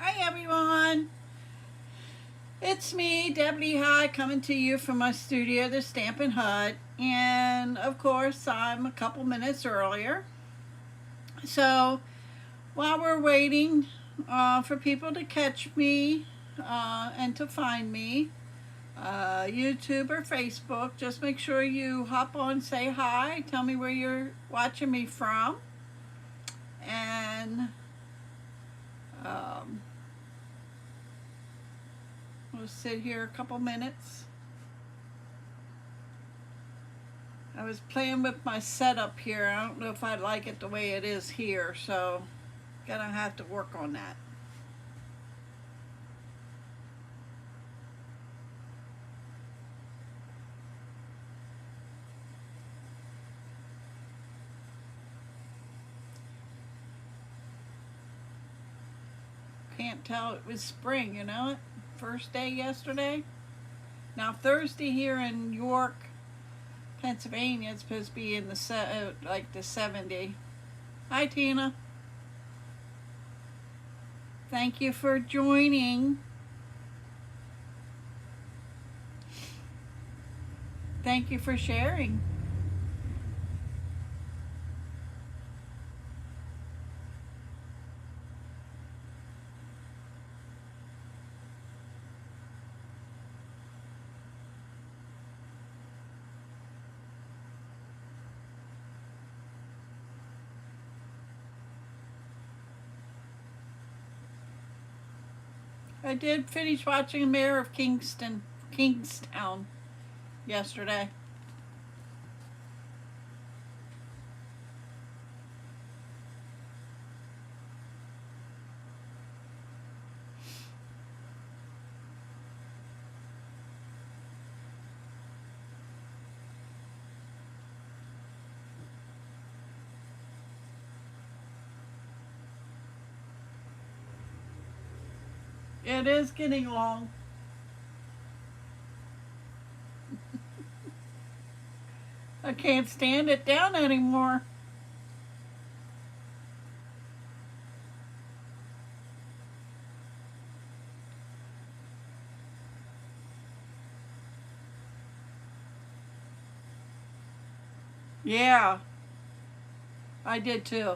Hi everyone, it's me, Debbie High, coming to you from my studio, the Stampin' Hut, and of course I'm a couple minutes earlier. So while we're waiting for people to catch me and to find me, YouTube or Facebook, just make sure you hop on, say hi, tell me where you're watching me from, and um, we'll sit here a couple minutes. I was playing with my setup here. I don't know if I like it the way it is here, so gonna have to work on that. Can't tell it was spring, you know it? First day yesterday. Now Thursday here in York, Pennsylvania, it's supposed to be in the like the 70. Hi Tina. Thank you for joining. Thank you for sharing. I did finish watching Mayor of Kingstown yesterday. It is getting long. I can't stand it down anymore. Yeah, I did too.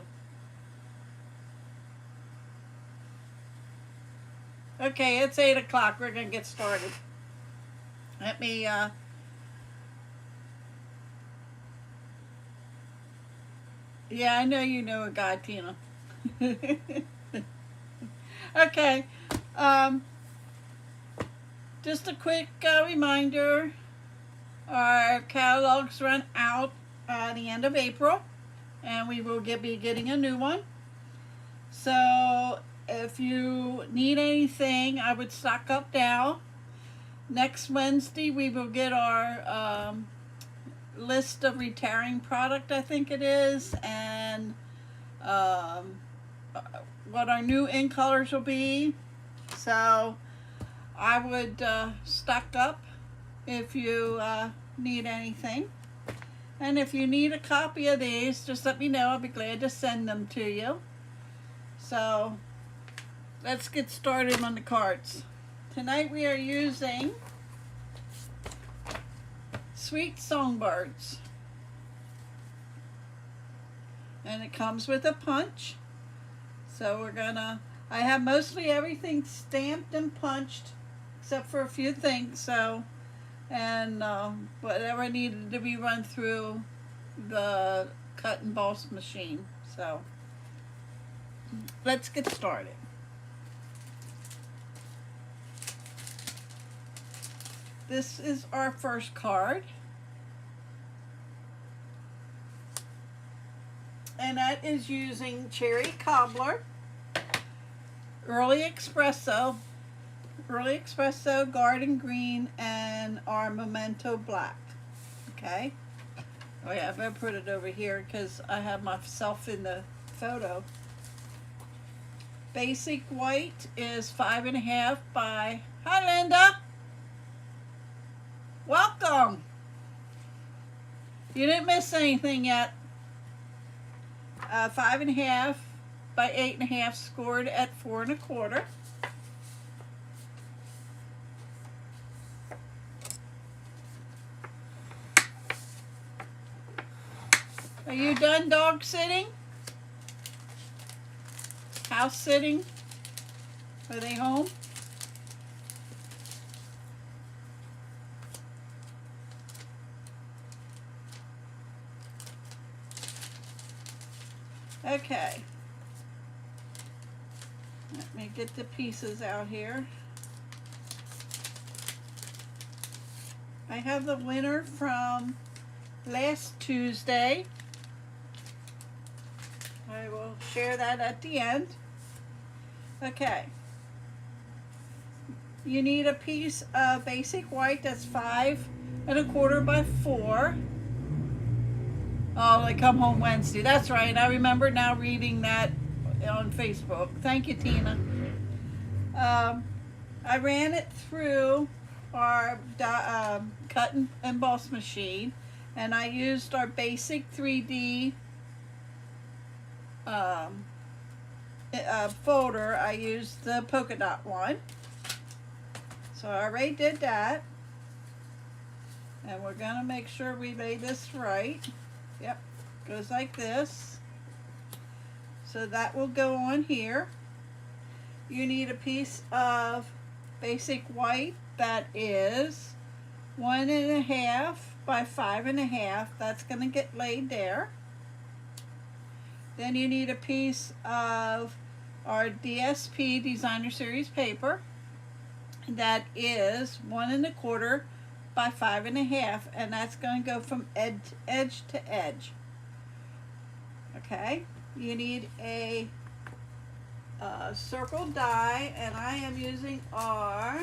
Okay, it's 8 o'clock. We're gonna get started. Let me, yeah, I know you know a guy, Tina. Okay, um, just a quick reminder, our catalogs run out the end of April, and we will be getting a new one. So if you need anything, I would stock up now. Next Wednesday, we will get our list of retiring product, I think it is, and um, what our new in colors will be. So I would stock up if you need anything. And if you need a copy of these, just let me know. I'll be glad to send them to you. So let's get started on the cards. Tonight we are using Sweet Songbirds. And it comes with a punch. So I have mostly everything stamped and punched except for a few things. So, and whatever needed to be run through the cut and emboss machine. So let's get started. This is our first card. And that is using Cherry Cobbler, Early Espresso, Garden Green, and our Memento Black. Okay? Oh yeah, I'm going to put it over here because I have myself in the photo. Basic white is 5.5 by, hi Linda! Welcome! You didn't miss anything yet. 5.5 by 8.5, scored at 4 1/4. Are you done dog sitting? House sitting? Are they home? Okay. Let me get the pieces out here. I have the winner from last Tuesday. I will share that at the end. Okay. You need a piece of basic white that's 5 1/4 by 4. Oh, they come home Wednesday. That's right. I remember now reading that on Facebook. Thank you, Tina. I ran it through our cut and emboss machine, and I used our basic 3D folder. I used the polka dot one. So I already did that. And we're going to make sure we lay this right. Yep, goes like this. So that will go on here. You need a piece of basic white that is 1 1/2 by 5 1/2. That's going to get laid there. Then you need a piece of our DSP Designer Series paper that is 1 1/4 by 5 1/2, and that's going to go from edge to edge. Okay, you need a circle die, and I am using our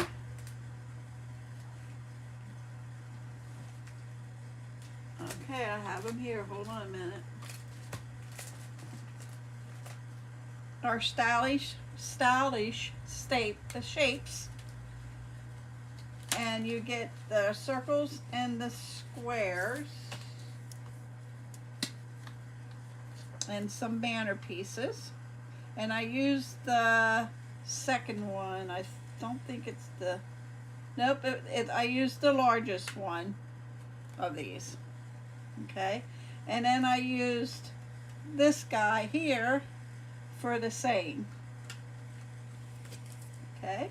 okay, I have them here, hold on a minute. Our stylish shapes, and you get the circles and the squares and some banner pieces, and I used the second one. I don't think it's the nope, I used the largest one of these. Okay, and then I used this guy here for the same. Okay,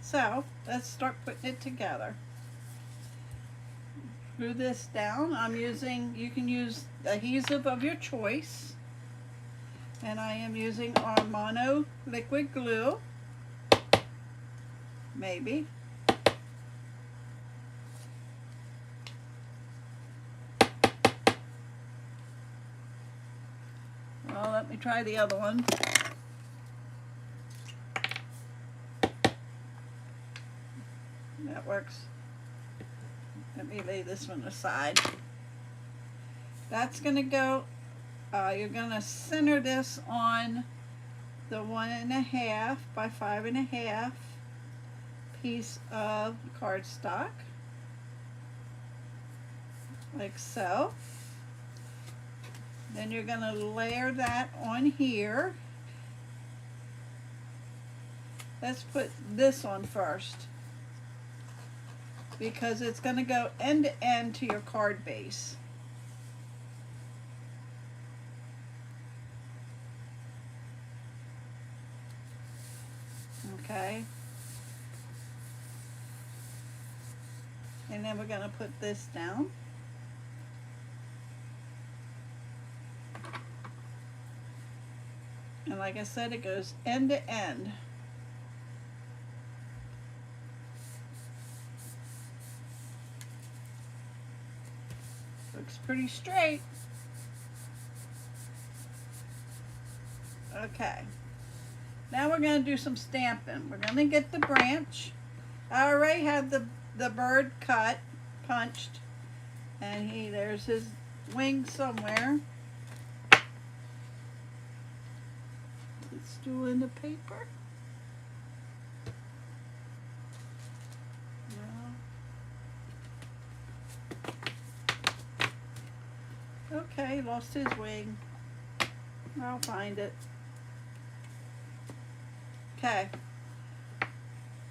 so let's start putting it together. Glue this down. I'm using, you can use adhesive of your choice, and I am using our mono liquid glue, maybe. Well, let me try the other one. That works. Let me lay this one aside. That's going to go, you're going to center this on the 1 1/2 by 5 1/2 piece of cardstock, like so. Then you're going to layer that on here. Let's put this on first, because it's going to go end to end to your card base. Okay. And then we're going to put this down. And like I said, it goes end to end. Looks pretty straight. Okay. Now we're going to do some stamping. We're going to get the branch. I already have the bird cut, punched, and there's his wing somewhere. It's still in the paper. No. Okay, lost his wing. I'll find it. Okay.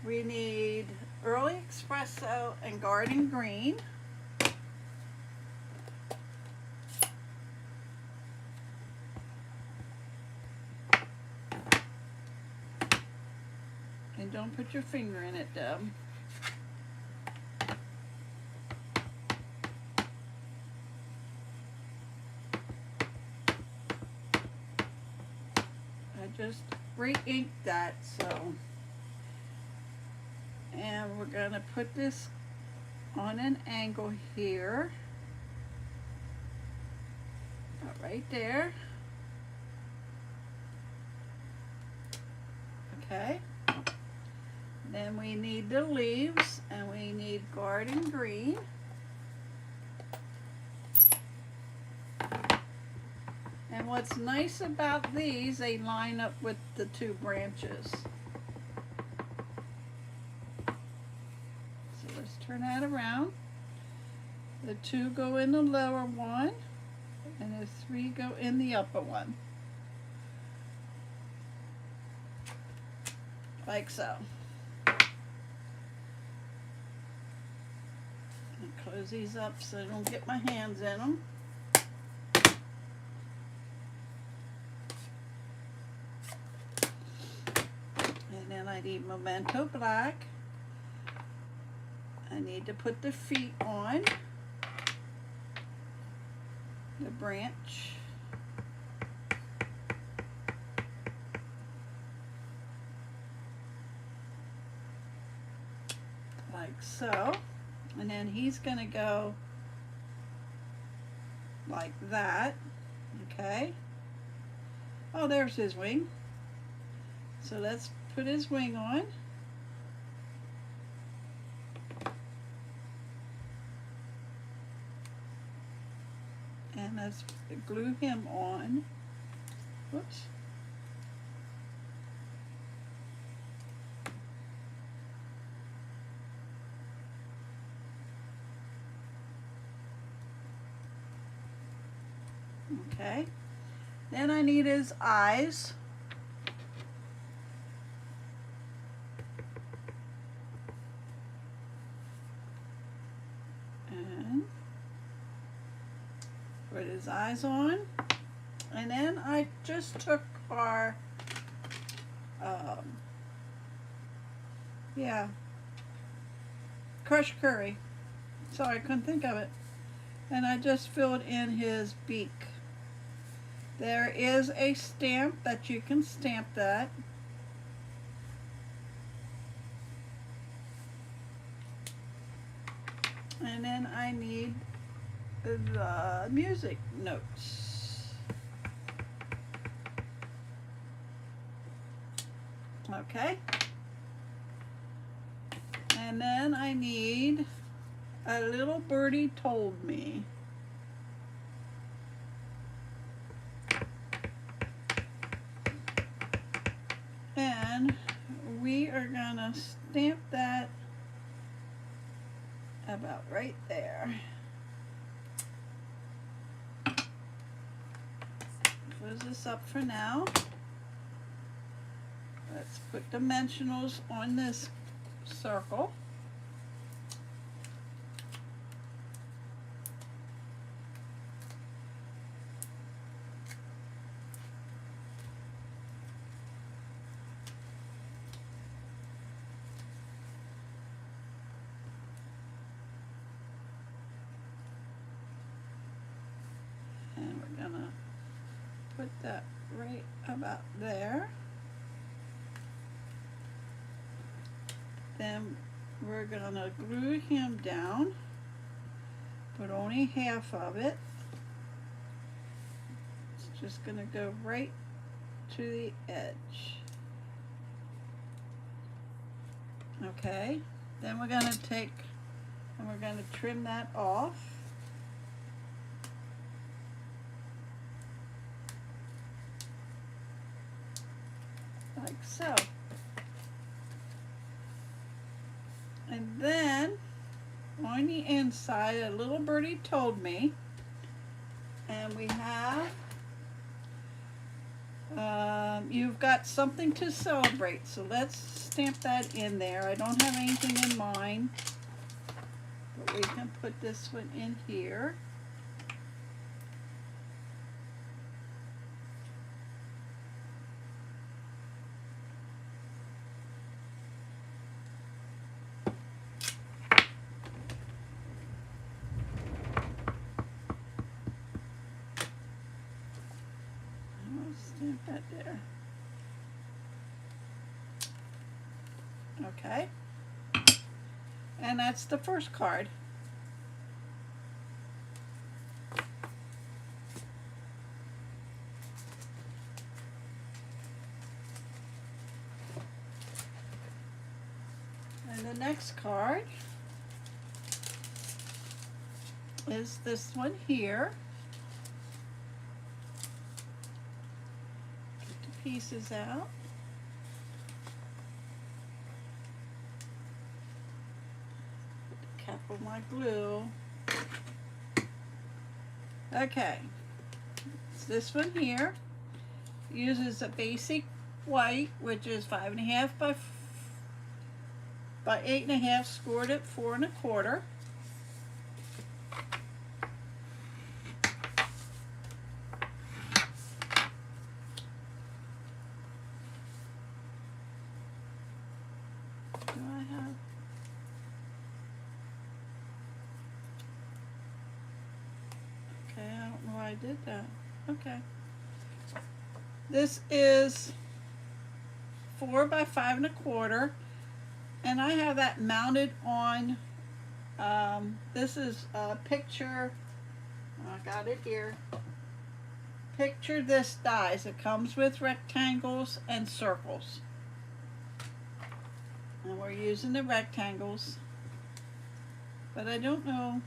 We need Early Espresso and Garden Green. And don't put your finger in it, Deb. I just re-inked that, so. And we're going to put this on an angle here. About right there. Okay. Then we need the leaves, and we need garden green. And what's nice about these, they line up with the two branches. So let's turn that around. The two go in the lower one, and the three go in the upper one. Like so. And close these up so I don't get my hands in them. And then I need Memento Black. I need to put the feet on the branch. Like so. And then he's going to go like that. Okay. Oh, there's his wing. So let's put his wing on. And let's glue him on. Whoops. Okay. Then I need his eyes. And put his eyes on. And then I just took our, crushed curry. Sorry, I couldn't think of it. And I just filled in his beak. There is a stamp that you can stamp that. And then I need the music notes. Okay. And then I need A Little Birdie Told Me. And we are gonna stamp that about right there. Close this up for now. Let's put dimensionals on this circle. And we're gonna put that right about there. Then we're gonna glue him down, but only half of it. It's just gonna go right to the edge. Okay, then we're gonna take and we're gonna trim that off. Like so. And then on the inside, A Little Birdie Told Me, and we have you've got something to celebrate, so let's stamp that in there. I don't have anything in mind, but we can put this one in here. Okay, and that's the first card. And the next card is this one here. Get the pieces out. Put the cap on my glue. Okay, it's this one here. Uses a basic white, which is 5.5 by 8.5, scored at 4.25. Do I have? Okay, I don't know why I did that. Okay. This is 4 by 5.25, and I have that mounted on. This is a picture. I got it here. Picture this dies. It comes with rectangles and circles, and we're using the rectangles, but I don't know.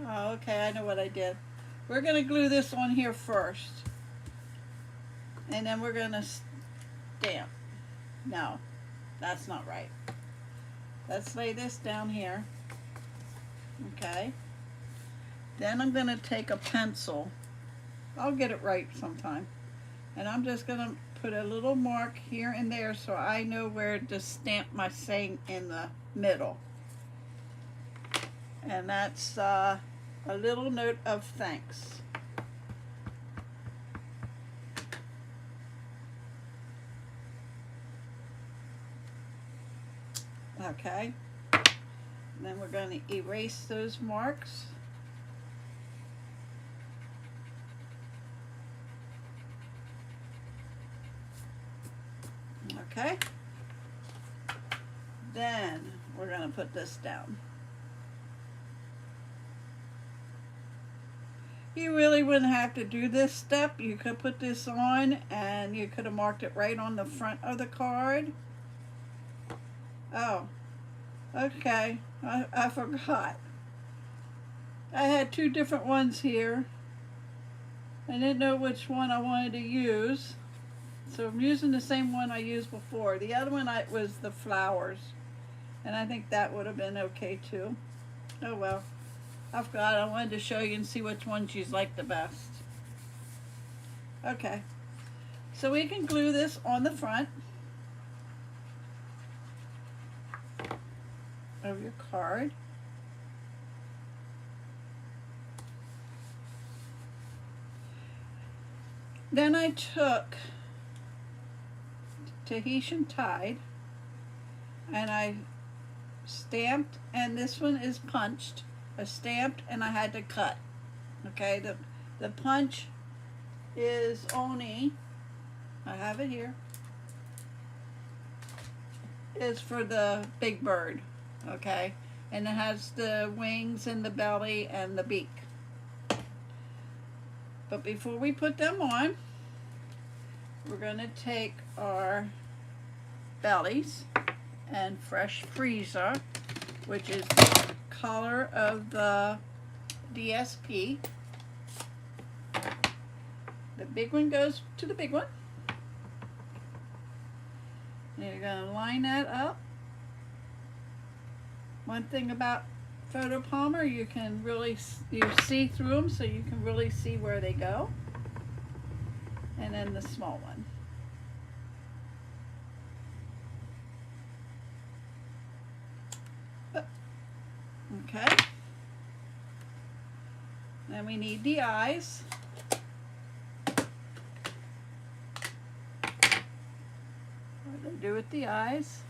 Oh, okay, I know what I did. We're going to glue this on here first, and then we're going to stamp. No, that's not right. Let's lay this down here. Okay. Then I'm going to take a pencil. I'll get it right sometime. And I'm just going to put a little mark here and there so I know where to stamp my saying in the middle. And that's a little note of thanks. Okay. And then we're going to erase those marks. Okay. Then we're going to put this down. You really wouldn't have to do this step. You could put this on and you could have marked it right on the front of the card. Oh, okay. I forgot. I had two different ones here. I didn't know which one I wanted to use. So I'm using the same one I used before. The other one was the flowers. And I think that would have been okay too. Oh well. I forgot. I wanted to show you and see which ones you like the best. Okay. So we can glue this on the front of your card. Then I took Tahitian Tide and I stamped, and this one is punched. I stamped and I had to cut. Okay, the punch is only, I have it here, is for the big bird. Okay, and it has the wings and the belly and the beak. But before we put them on, we're going to take our bellies and fresh freezer, which is the color of the DSP. The big one goes to the big one. And you're going to line that up. One thing about photo palmer, you can really see through them, so you can really see where they go. And then the small one. Okay. Then we need the eyes. What do they do with the eyes?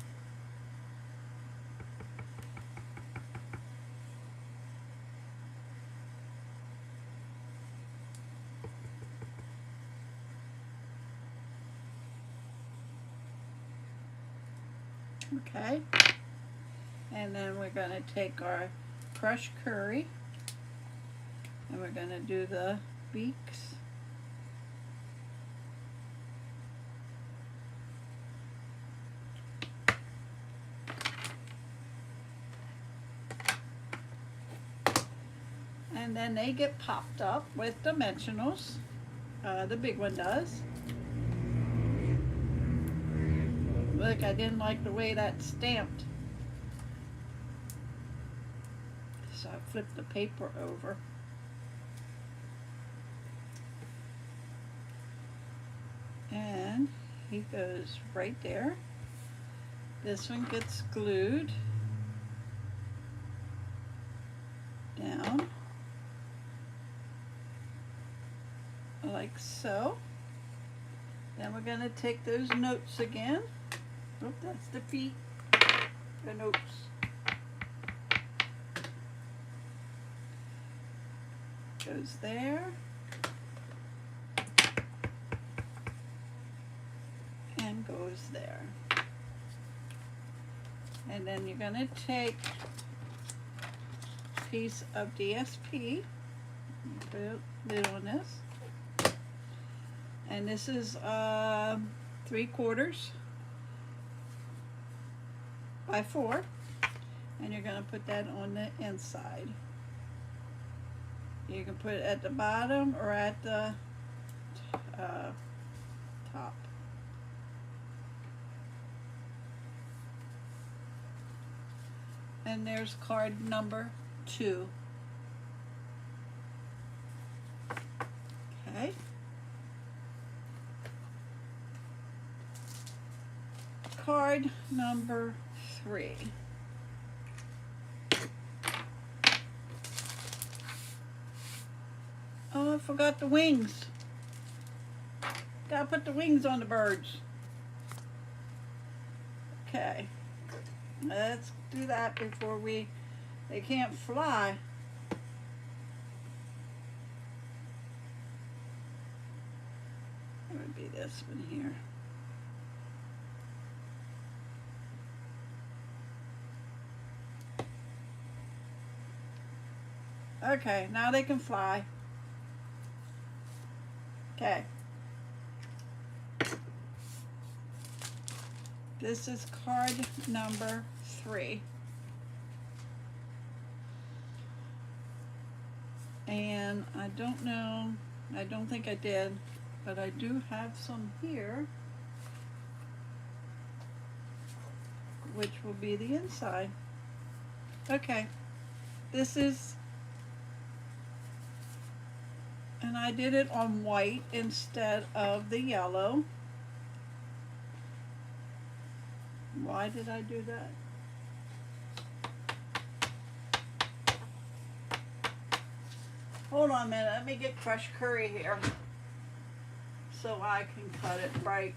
Okay, and then we're going to take our crushed curry and we're going to do the beaks. And then they get popped up with dimensionals. The big one does. Look, I didn't like the way that's stamped. So I flipped the paper over. And he goes right there. This one gets glued down like so. Then we're going to take those notes again. Oh, that's the feet, the notes. Goes there. And goes there. And then you're going to take a piece of DSP, put a lid on this. And this is 3/4 by 4, and you're going to put that on the inside. You can put it at the bottom or at the top. And there's card number 2. Okay. Card number 3. Oh, I forgot the wings. Gotta put the wings on the birds. Okay. Let's do that before they can't fly. It would be this one here. Okay, now they can fly. Okay. This is card number 3. And I don't know, I don't think I did, but I do have some here, which will be the inside. Okay, this is, and I did it on white instead of the yellow. Why did I do that? Hold on a minute, let me get crushed curry here so I can cut it right.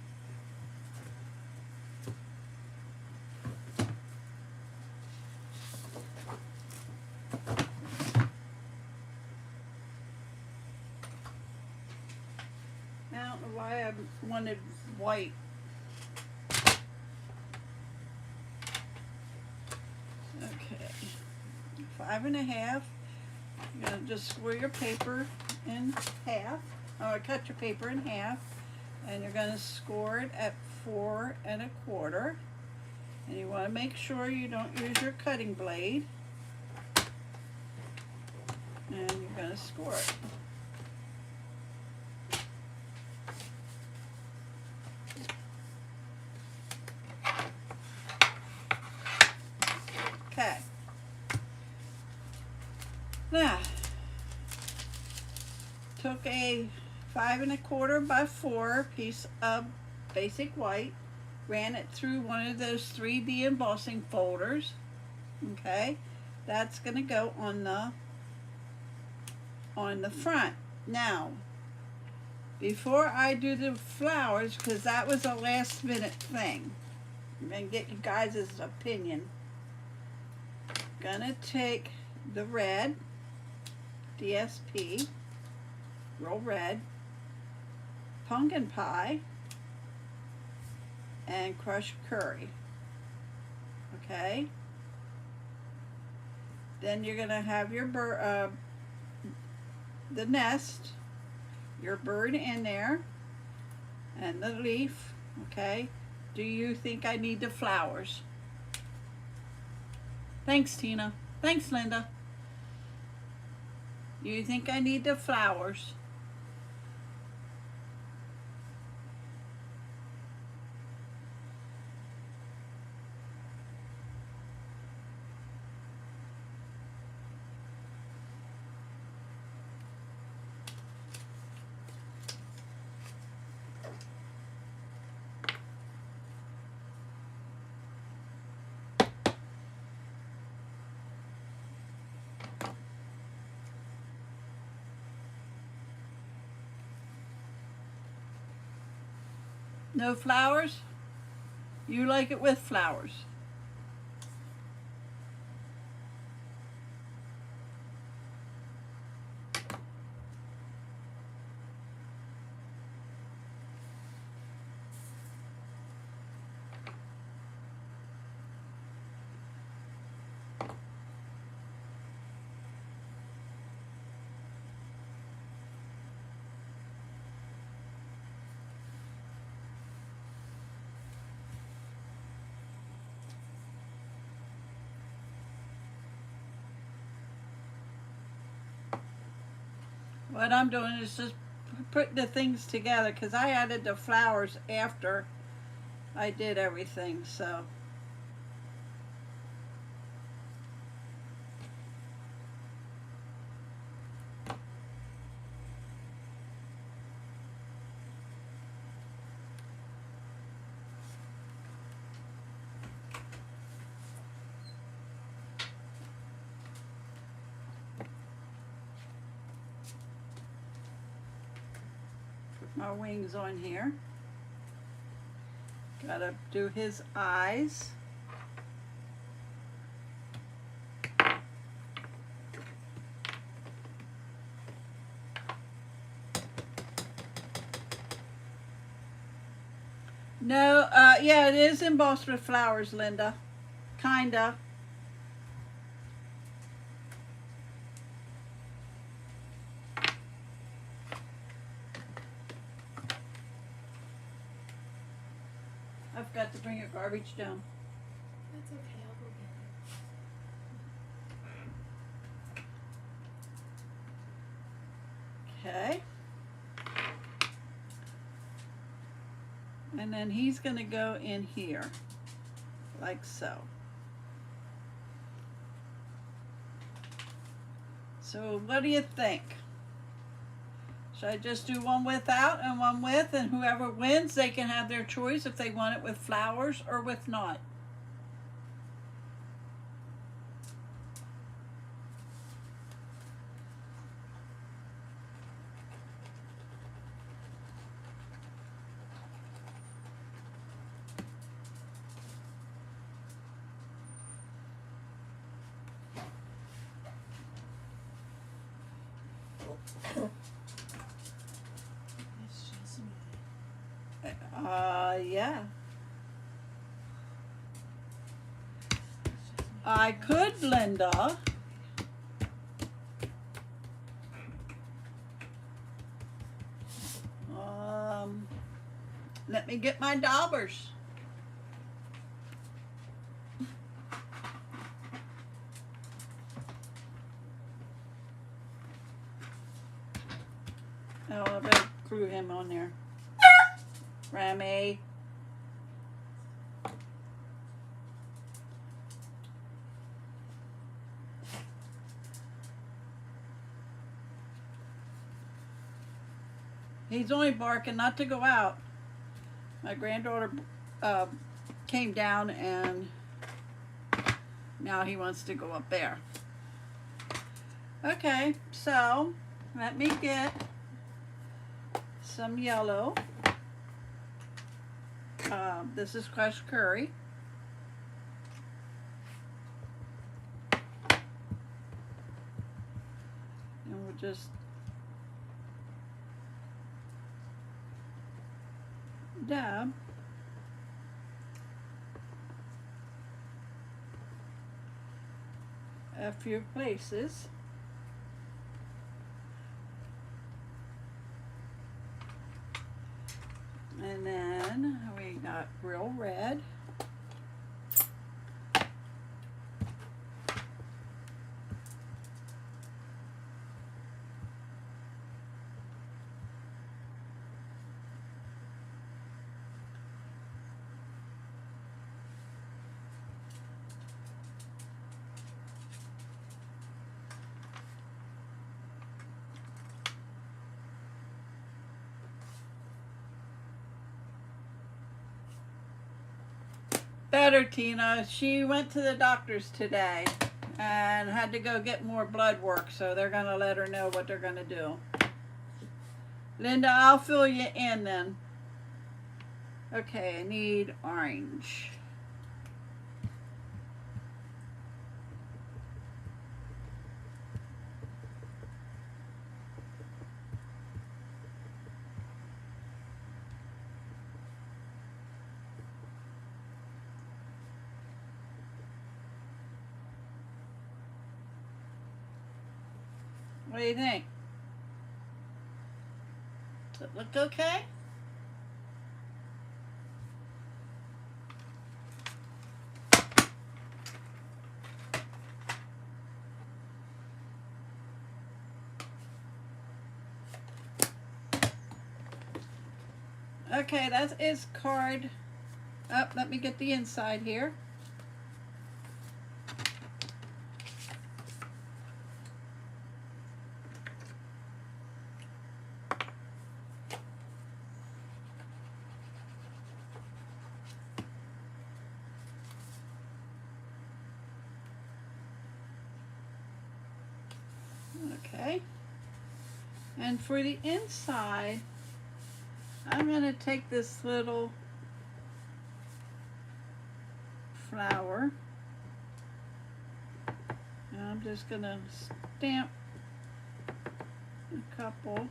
I don't know why I wanted white. Okay, 5 1/2. You're going to just square your paper in half, or cut your paper in half, and you're going to score it at 4 1/4. And you want to make sure you don't use your cutting blade. And you're going to score it. Okay. Now, took a 5 1/4 by 4 piece of basic white, ran it through one of those 3B embossing folders. Okay, that's going to go on the front. Now, before I do the flowers, because that was a last minute thing, I'm going to get you guys' opinion. Gonna take the red DSP, real red, pumpkin pie, and crushed curry. Okay. Then you're gonna have your bird, the nest, your bird in there, and the leaf. Okay. Do you think I need the flowers? Thanks, Tina. Thanks, Linda. Do you think I need the flowers? No flowers? You like it with flowers. What I'm doing is just putting the things together because I added the flowers after I did everything, so. Put my wings on here. Gotta do his eyes. No, yeah, it is embossed with flowers, Linda. Kinda. I've got to bring your garbage down. That's okay, I'll go get it. Okay. And then he's going to go in here, like so. So what do you think? Should I just do one without and one with, and whoever wins, they can have their choice if they want it with flowers or with not? It's just me. Yeah. It's just me. I could, Linda. Let me get my daubers. Oh, I better glue him on there. Rami. He's only barking not to go out. My granddaughter came down and now he wants to go up there. Okay, so let me get some yellow. This is crushed curry. And we'll just dab. a few places. And then we got real red. Better, Tina. She went to the doctor's today and had to go get more blood work, so they're going to let her know what they're going to do. Linda, I'll fill you in then. Okay, I need orange. What do you think? Does it look okay? Okay, that is card. Oh, let me get the inside here. Okay. And for the inside, I'm going to take this little flower and I'm just going to stamp a couple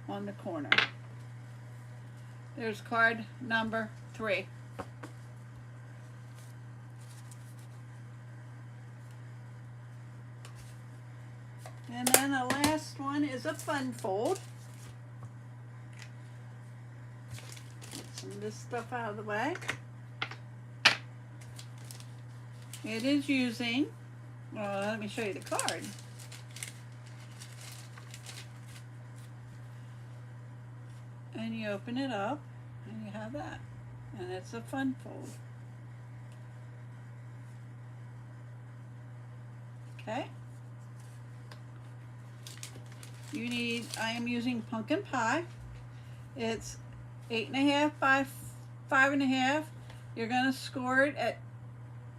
on the corner. There's card number 3. And then the last one is a fun fold. Get some of this stuff out of the way. It is using, well, let me show you the card. And you open it up and you have that. And it's a fun fold. Okay. You need, I am using pumpkin pie. It's 8.5 by 5.5. You're going to score it at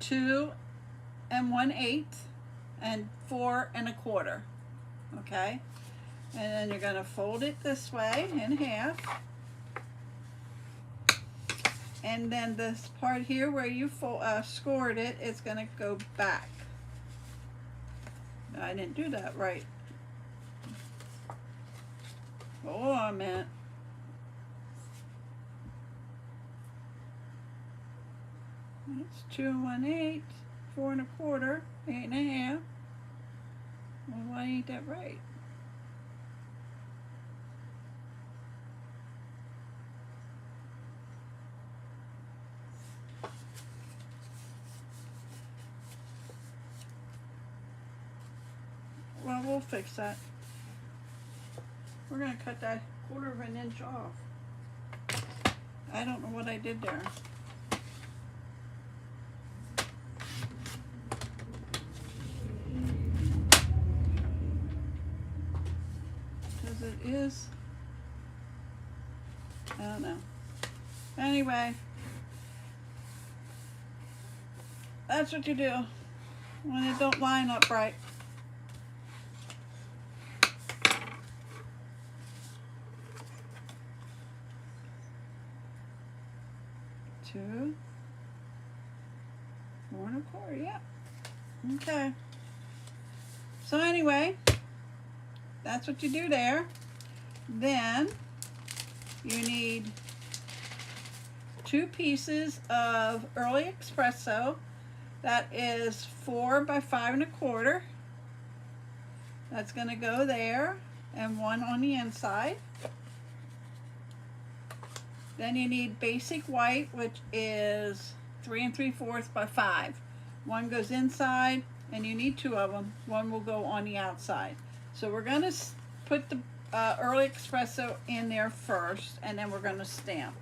2 1/8 and 4 1/4. Okay? And then you're going to fold it this way in half. And then this part here where you scored it, it's going to go back. I didn't do that right. Oh, a minute. It's 2 1/8, 4 1/4, 8.5. Well, why ain't that right? Well, we'll fix that. We're going to cut that 1/4 inch off. I don't know what I did there. Because it is, I don't know. Anyway, that's what you do when it don't line up right. Two, 4 1/4, yeah. Okay. So anyway, that's what you do there. Then you need 2 pieces of early espresso. That is 4 by 5 1/4. That's going to go there, and 1 on the inside. Then you need basic white, which is 3 3/4 by 5. 1 goes inside, and you need 2 of them. 1 will go on the outside. So we're going to put the early espresso in there first, and then we're going to stamp.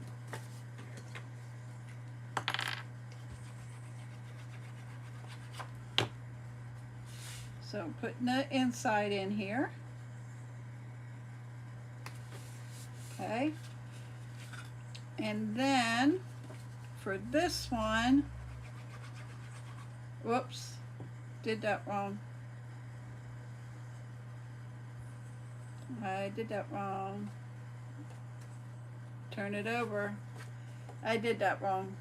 So putting the inside in here. Okay. And then for this one, whoops, did that wrong. I did that wrong. Turn it over. I did that wrong.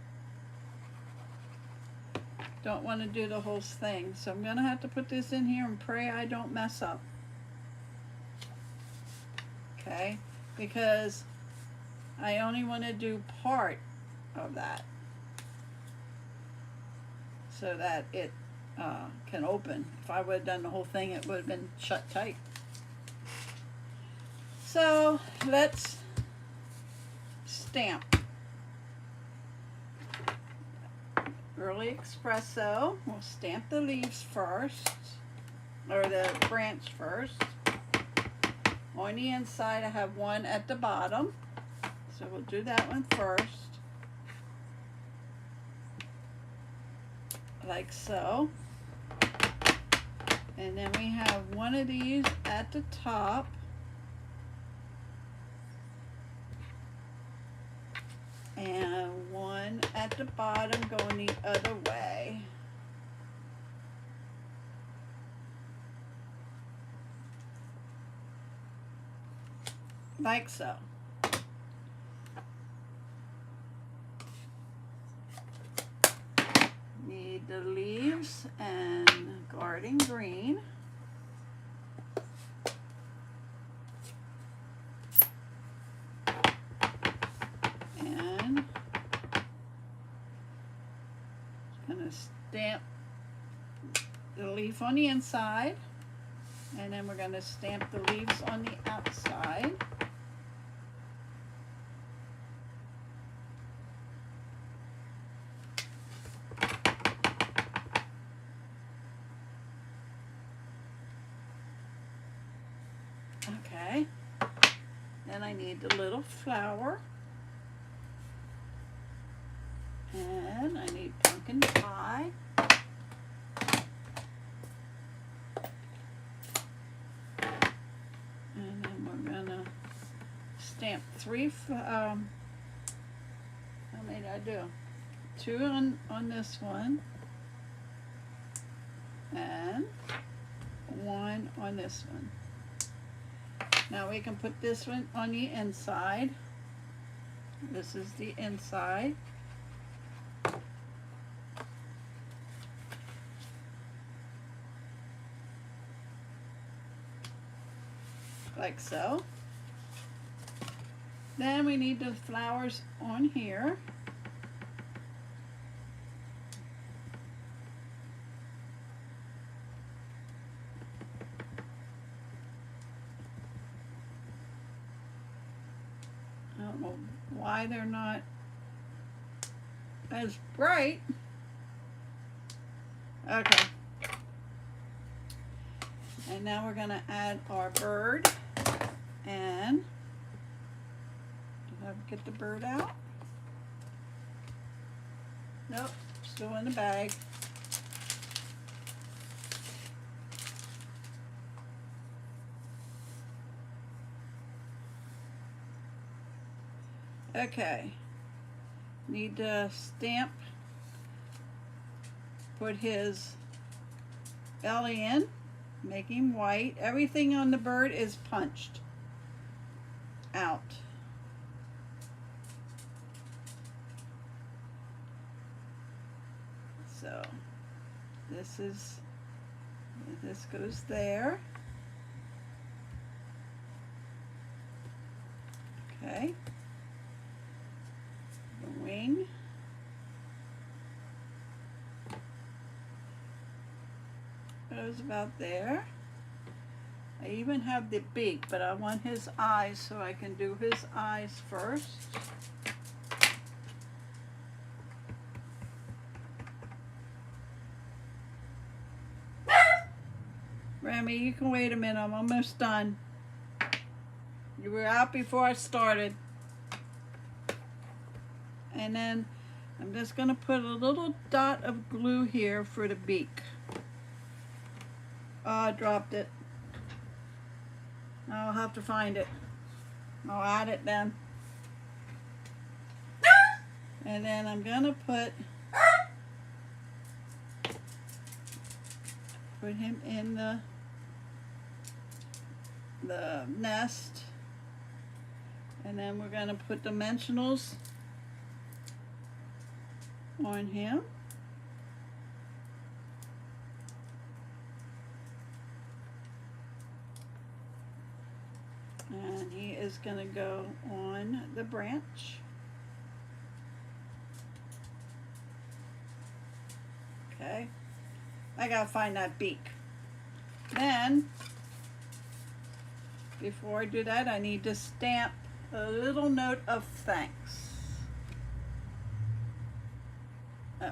Don't want to do the whole thing, so I'm going to have to put this in here and pray I don't mess up. Okay, because I only want to do part of that so that it can open. If I would have done the whole thing, it would have been shut tight. So let's stamp. Early espresso. We'll stamp the leaves first, or the branch first. On the inside, I have 1 at the bottom, so we'll do that one first, like so. And then we have 1 of these at the top. And 1 at the bottom going the other way. Like so. Need the leaves and garden green. Stamp the leaf on the inside, and then we're going to stamp the leaves on the outside. Okay, then I need the little flower. And I need pumpkin pie. And then we're gonna stamp 3, how many did I do? 2 on this one. And 1 on this one. Now we can put this one on the inside. This is the inside. Like so. Then we need the flowers on here. I don't know why they're not as bright. Okay. And now we're going to add our bird. And did I get the bird out? Nope, still in the bag. Okay, need to stamp, put his belly in, make him white. Everything on the bird is punched out. So this goes there. Okay. The wing. nose about there. I even have the beak, but I want his eyes, so I can do his eyes first. Remy, you can wait a minute. I'm almost done. You were out before I started. And then I'm just going to put a little dot of glue here for the beak. Oh, I dropped it. I'll have to find it. I'll add it then. And then I'm going to put him in the nest, and then we're going to put dimensionals on him. And he is going to go on the branch. Okay, I gotta find that beak. Then before I do that, I need to stamp a little note of thanks. Oh.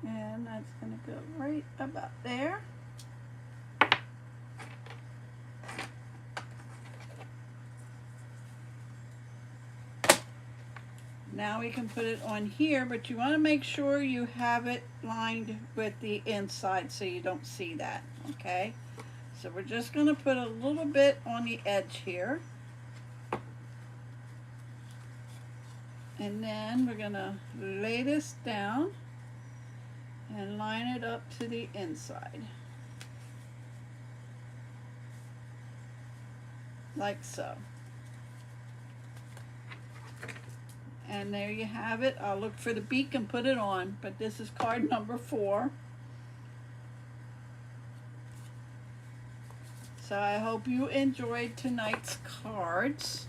And that's going to go right about there. Now we can put it on here, but you want to make sure you have it lined with the inside so you don't see that, okay? So we're just going to put a little bit on the edge here. And then we're going to lay this down and line it up to the inside. Like so. And there you have it. I'll look for the beak and put it on, but this is card number 4. So I hope you enjoyed tonight's cards.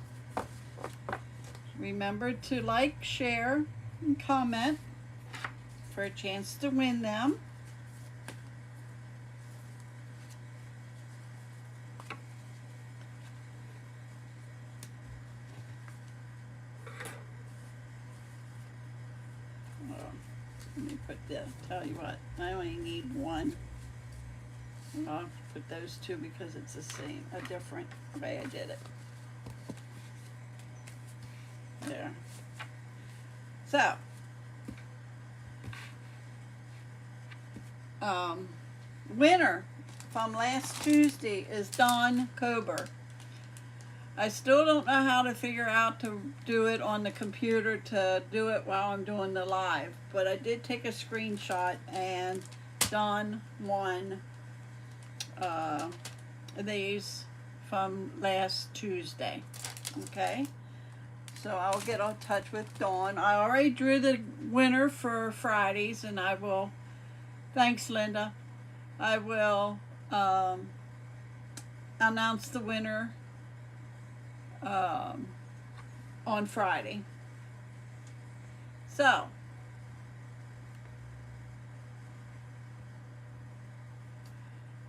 Remember to like, share, and comment for a chance to win them. Let me put this, tell you what, I only need one. I'll put those two because it's the same, a different way I did it. There. So, winner from last Tuesday is Don Kober. I still don't know how to figure out to do it on the computer to do it while I'm doing the live, but I did take a screenshot and Don won these from last Tuesday. Okay, so I'll get in touch with Dawn. I already drew the winner for Fridays, and I will, thanks Linda, I will announce the winner on Friday. So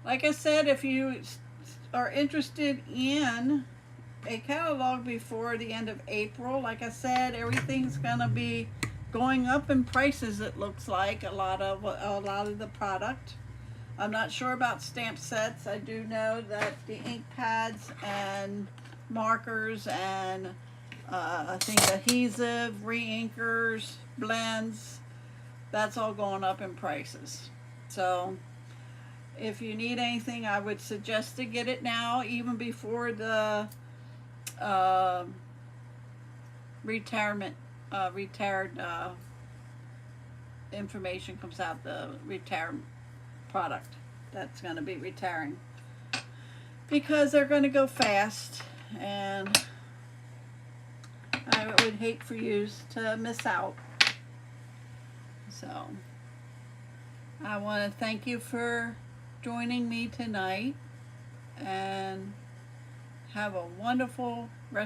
like I said, if you are interested in a catalog before the end of April, like I said, everything's gonna be going up in prices. It looks like a lot of the product. I'm not sure about stamp sets. I do know that the ink pads and markers and I think adhesive, re-inkers, blends, that's all going up in prices. So if you need anything, I would suggest to get it now, even before the retired information comes out, the retired product that's going to be retiring, because they're going to go fast, and I would hate for you to miss out. So I want to thank you for joining me tonight, and have a wonderful rest